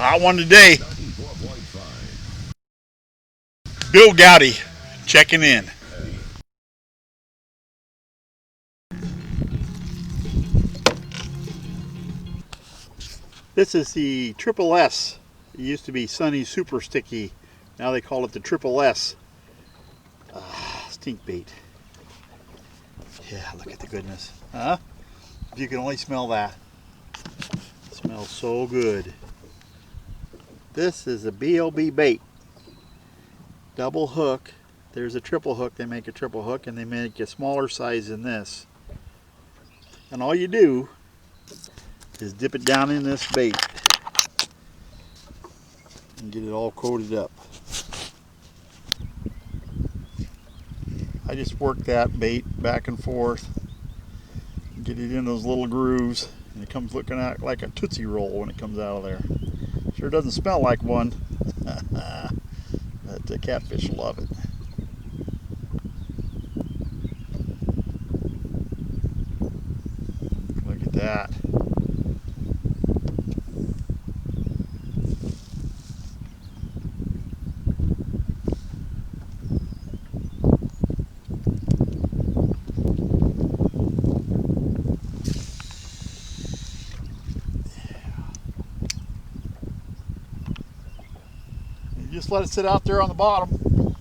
hot one today. Bill Goudy checking in. This is the Triple S. It used to be Sunny Super Sticky. Now they call it the Triple S. Stink bait. Yeah, look at the goodness. Huh? If you can only smell that. It smells so good. This is a BLB bait. Double hook. There's a triple hook. They make a triple hook and they make a smaller size than this. And all you do is dip it down in this bait and get it all coated up. I just work that bait back and forth, get it in those little grooves, and it comes looking out like a Tootsie Roll when it comes out of there. Sure doesn't smell like one, but the catfish love it. Look at that. Just let it sit out there on the bottom,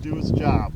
do its job.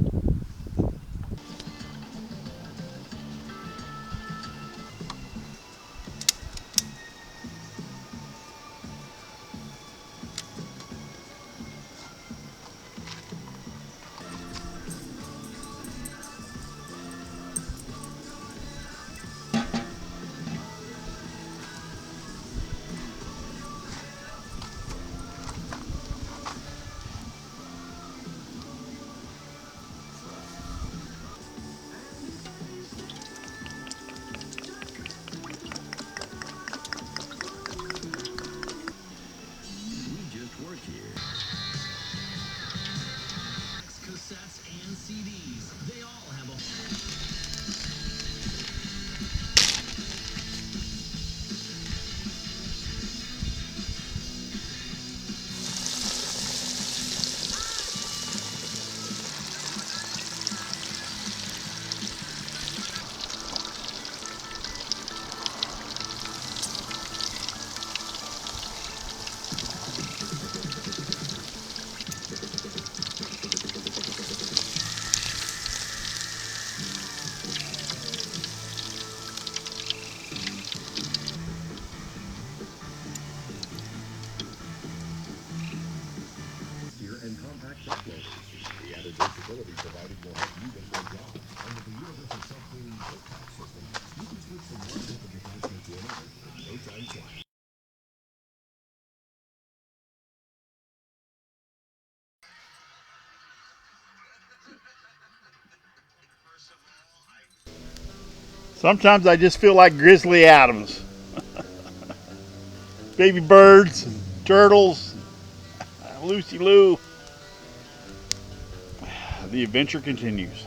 And compact uploaders. The added versatility provided will help you get your job. And with the universal self-cleaning book pack system, you can switch from one book of detachment to another in no time flat. Sometimes I just feel like Grizzly Adams. Baby birds, turtles, Lucy Lou. The adventure continues.